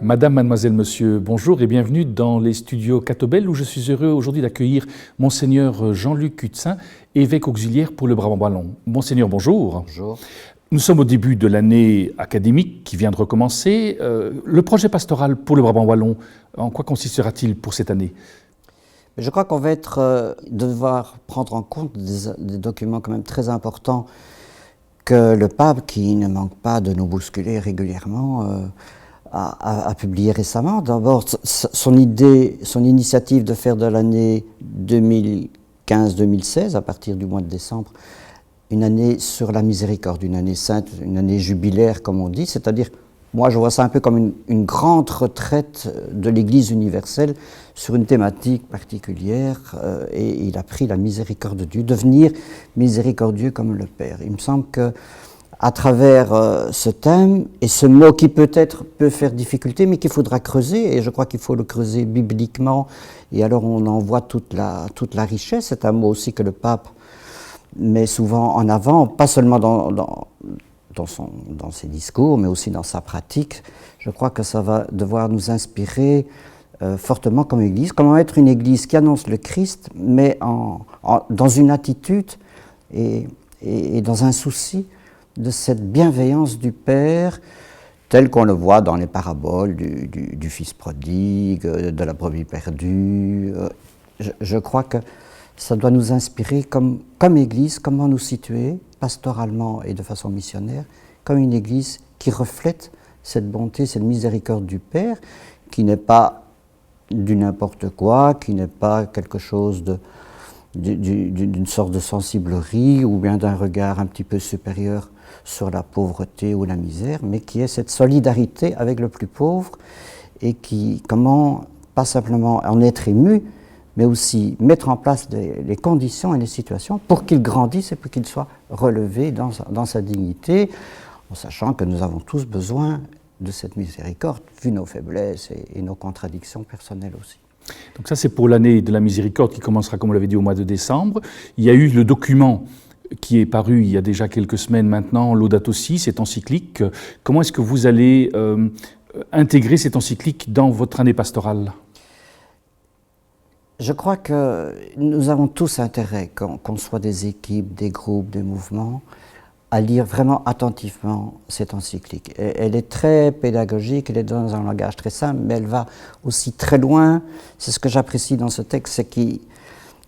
Madame, mademoiselle, monsieur, bonjour et bienvenue dans les studios Catobel où je suis heureux aujourd'hui d'accueillir Monseigneur Jean-Luc Hutzin, évêque auxiliaire pour le Brabant wallon. Monseigneur, bonjour. Bonjour. Nous sommes au début de l'année académique qui vient de recommencer. Le projet pastoral pour le Brabant wallon, en quoi consistera-t-il pour cette année ? Je crois qu'on va devoir prendre en compte des documents quand même très importants que le pape, qui ne manque pas de nous bousculer régulièrement, a publié récemment. D'abord, son initiative de faire de l'année 2015-2016, à partir du mois de décembre, une année sur la miséricorde, une année sainte, une année jubilaire, comme on dit, c'est-à-dire, moi je vois ça un peu comme une grande retraite de l'Église universelle sur une thématique particulière, et il a pris la miséricorde de Dieu, devenir miséricordieux comme le Père. Il me semble que à travers ce thème, et ce mot qui peut-être peut faire difficulté, mais qu'il faudra creuser, et je crois qu'il faut le creuser bibliquement, et alors on en voit toute la richesse. C'est un mot aussi que le pape met souvent en avant, pas seulement dans ses discours, mais aussi dans sa pratique. Je crois que ça va devoir nous inspirer fortement comme Église. Comment être une Église qui annonce le Christ, mais dans une attitude et dans un souci de cette bienveillance du Père, tel qu'on le voit dans les paraboles du Fils prodigue, de la brebis perdue. Je crois que ça doit nous inspirer comme Église, comment nous situer pastoralement et de façon missionnaire, comme une Église qui reflète cette bonté, cette miséricorde du Père, qui n'est pas du n'importe quoi, qui n'est pas quelque chose d'une sorte de sensiblerie ou bien d'un regard un petit peu supérieur sur la pauvreté ou la misère, mais qui est cette solidarité avec le plus pauvre et qui, comment, pas simplement en être ému, mais aussi mettre en place les conditions et les situations pour qu'il grandisse et pour qu'il soit relevé dans sa dignité, en sachant que nous avons tous besoin de cette miséricorde, vu nos faiblesses et nos contradictions personnelles aussi. Donc ça, c'est pour l'année de la miséricorde qui commencera, comme on l'avait dit, au mois de décembre. Il y a eu le document qui est paru il y a déjà quelques semaines maintenant, Laudato Si, cette encyclique. Comment est-ce que vous allez intégrer cette encyclique dans votre année pastorale ? Je crois que nous avons tous intérêt, qu'on soit des équipes, des groupes, des mouvements, à lire vraiment attentivement cette encyclique. Elle est très pédagogique, elle est dans un langage très simple, mais elle va aussi très loin. C'est ce que j'apprécie dans ce texte, c'est qu'il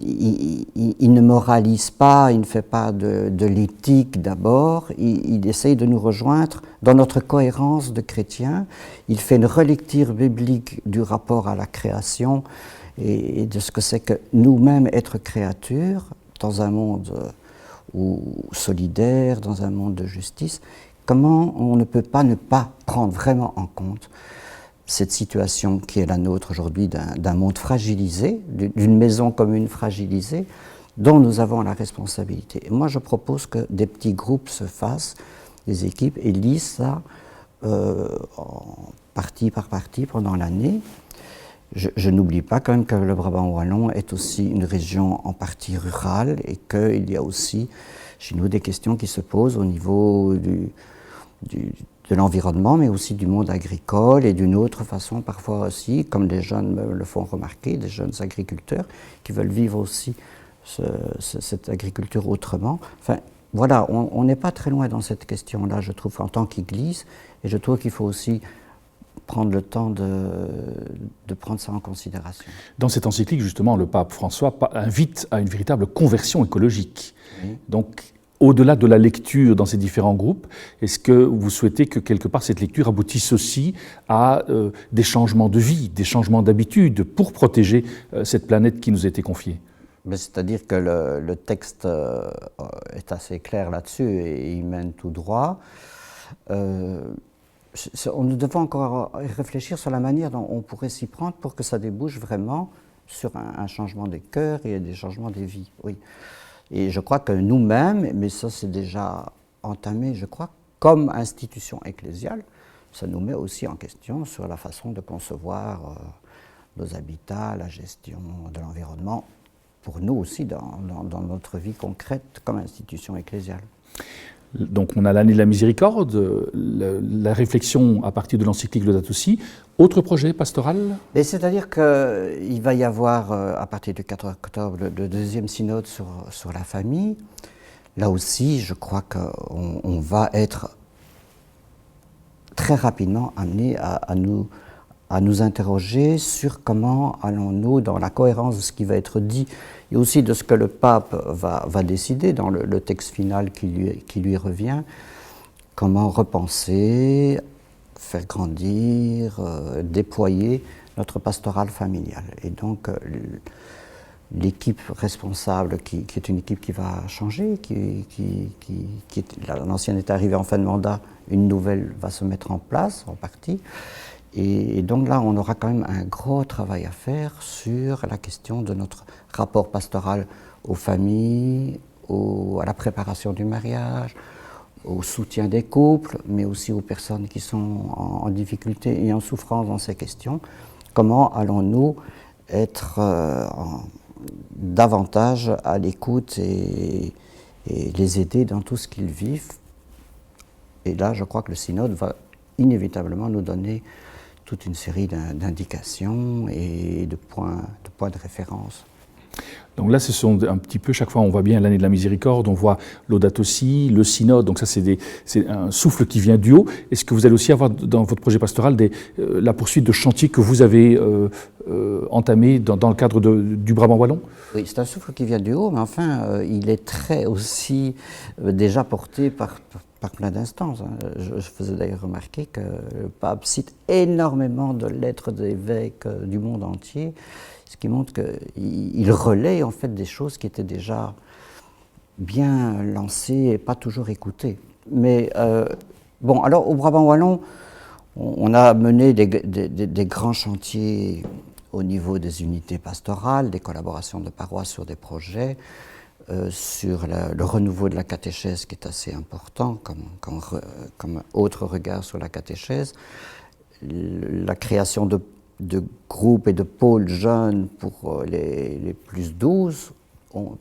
ne moralise pas, il ne fait pas de l'éthique d'abord, il essaye de nous rejoindre dans notre cohérence de chrétiens. Il fait une relecture biblique du rapport à la création et de ce que c'est que nous-mêmes être créatures dans un monde solidaire, dans un monde de justice. Comment on ne peut pas ne pas prendre vraiment en compte cette situation qui est la nôtre aujourd'hui d'un monde fragilisé, d'une maison commune fragilisée, dont nous avons la responsabilité. Et moi, je propose que des petits groupes se fassent, des équipes, et lisent ça partie par partie pendant l'année. Je n'oublie pas quand même que le Brabant wallon est aussi une région en partie rurale et qu'il y a aussi chez nous des questions qui se posent au niveau de l'environnement, mais aussi du monde agricole et d'une autre façon parfois aussi, comme les jeunes me le font remarquer, des jeunes agriculteurs qui veulent vivre aussi cette agriculture autrement. Enfin, voilà, on n'est pas très loin dans cette question-là, je trouve, en tant qu'Église, et je trouve qu'il faut aussi prendre le temps de prendre ça en considération. Dans cette encyclique, justement, le pape François invite à une véritable conversion écologique. Oui. Donc, au-delà de la lecture dans ces différents groupes, est-ce que vous souhaitez que quelque part cette lecture aboutisse aussi à des changements de vie, des changements d'habitude pour protéger cette planète qui nous a été confiée ? C'est-à-dire que le texte est assez clair là-dessus et il mène tout droit. Nous devons encore réfléchir sur la manière dont on pourrait s'y prendre pour que ça débouche vraiment sur un changement des cœurs et des changements des vies. Oui. Et je crois que nous-mêmes, mais ça c'est déjà entamé, je crois, comme institution ecclésiale, ça nous met aussi en question sur la façon de concevoir nos habitats, la gestion de l'environnement, pour nous aussi dans notre vie concrète comme institution ecclésiale. Donc on a l'année de la miséricorde, la réflexion à partir de l'encyclique Laudato Si. Autre projet pastoral? C'est-à-dire qu'il va y avoir, à partir du 4 octobre, le deuxième synode sur la famille. Là aussi, je crois qu'on va être très rapidement amené à nous interroger sur comment allons-nous, dans la cohérence de ce qui va être dit et aussi de ce que le pape va décider dans le texte final qui lui revient, comment repenser, faire grandir, déployer notre pastorale familiale. Et donc, l'équipe responsable, qui est une équipe qui va changer, l'ancienne est arrivée en fin de mandat, une nouvelle va se mettre en place en partie. Et donc là, on aura quand même un gros travail à faire sur la question de notre rapport pastoral aux familles, à la préparation du mariage, au soutien des couples, mais aussi aux personnes qui sont en difficulté et en souffrance dans ces questions. Comment allons-nous être davantage à l'écoute et les aider dans tout ce qu'ils vivent? Et là, je crois que le synode va inévitablement nous donner toute une série d'indications et de points de référence. Donc là, ce sont un petit peu, chaque fois on voit bien l'année de la miséricorde, on voit Laudato Si, le synode, donc ça c'est un souffle qui vient du haut. Est-ce que vous allez aussi avoir dans votre projet pastoral la poursuite de chantiers que vous avez entamés dans le cadre du Brabant wallon? Oui, c'est un souffle qui vient du haut, mais enfin, il est très aussi déjà porté par plein d'instances. Je faisais d'ailleurs remarquer que le pape cite énormément de lettres d'évêques du monde entier, ce qui montre qu'il relaie en fait des choses qui étaient déjà bien lancées et pas toujours écoutées. Mais bon, alors au Brabant wallon, on a mené des grands chantiers au niveau des unités pastorales, des collaborations de paroisses sur des projets, sur le renouveau de la catéchèse qui est assez important comme autre regard sur la catéchèse, la création de groupes et de pôles jeunes pour les plus 12. On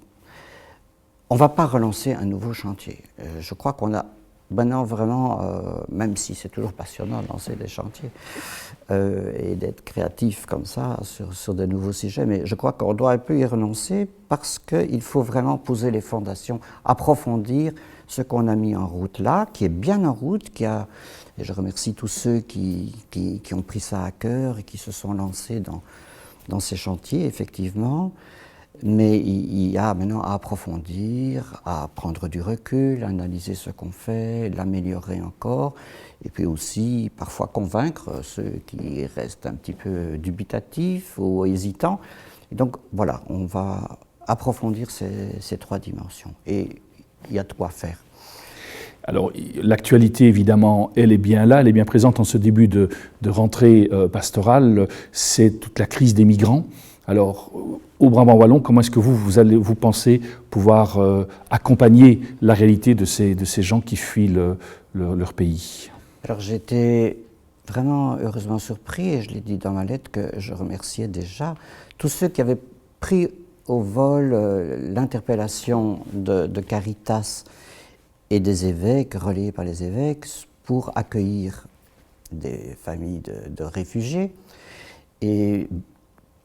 ne va pas relancer un nouveau chantier. Je crois qu'on a maintenant vraiment, même si c'est toujours passionnant de lancer des chantiers et d'être créatif comme ça sur de nouveaux sujets, mais je crois qu'on doit un peu y renoncer parce qu'il faut vraiment poser les fondations, approfondir ce qu'on a mis en route là, qui est bien en route, et je remercie tous ceux qui ont pris ça à cœur et qui se sont lancés dans ces chantiers, effectivement. Mais il y a maintenant à approfondir, à prendre du recul, à analyser ce qu'on fait, l'améliorer encore, et puis aussi parfois convaincre ceux qui restent un petit peu dubitatifs ou hésitants. Et donc voilà, on va approfondir ces trois dimensions. Et il y a de quoi faire. Alors, l'actualité, évidemment, elle est bien là, elle est bien présente en ce début de rentrée pastorale, c'est toute la crise des migrants. Alors, au Brabant wallon, comment est-ce que vous pensez pouvoir accompagner la réalité de ces gens qui fuient leur pays? Alors, j'étais vraiment heureusement surpris, et je l'ai dit dans ma lettre, que je remerciais déjà tous ceux qui avaient pris au vol l'interpellation de Caritas et des évêques, relayés par les évêques, pour accueillir des familles de réfugiés. Et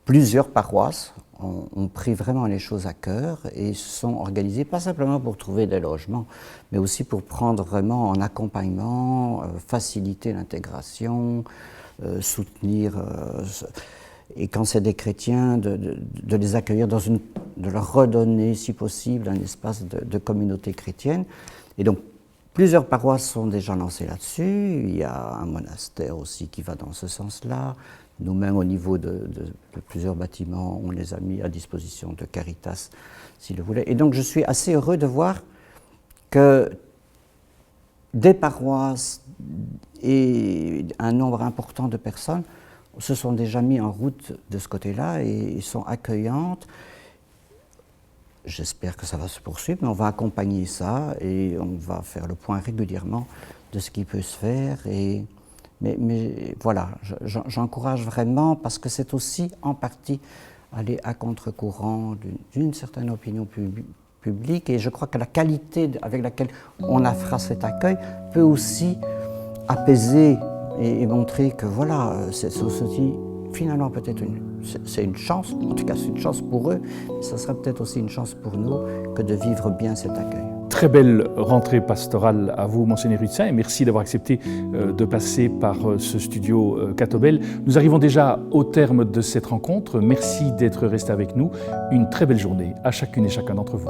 plusieurs paroisses ont pris vraiment les choses à cœur et se sont organisées, pas simplement pour trouver des logements, mais aussi pour prendre vraiment en accompagnement, faciliter l'intégration, soutenir, et quand c'est des chrétiens, de les accueillir de leur redonner, si possible, un espace de communauté chrétienne. Et donc, plusieurs paroisses sont déjà lancées là-dessus. Il y a un monastère aussi qui va dans ce sens-là. Nous-mêmes, au niveau de plusieurs bâtiments, on les a mis à disposition de Caritas, s'ils le voulaient. Et donc, je suis assez heureux de voir que des paroisses et un nombre important de personnes se sont déjà mis en route de ce côté-là et sont accueillantes. J'espère que ça va se poursuivre, mais on va accompagner ça et on va faire le point régulièrement de ce qui peut se faire. Mais voilà, j'encourage vraiment parce que c'est aussi en partie aller à contre-courant d'une certaine opinion public. Et je crois que la qualité avec laquelle on fera cet accueil peut aussi apaiser et montrer que voilà, c'est aussi finalement peut-être c'est une chance, en tout cas c'est une chance pour eux, mais ça sera peut-être aussi une chance pour nous que de vivre bien cet accueil. Très belle rentrée pastorale à vous, Monseigneur Hutsin, et merci d'avoir accepté de passer par ce studio Catobel. Nous arrivons déjà au terme de cette rencontre. Merci d'être resté avec nous. Une très belle journée à chacune et chacun d'entre vous.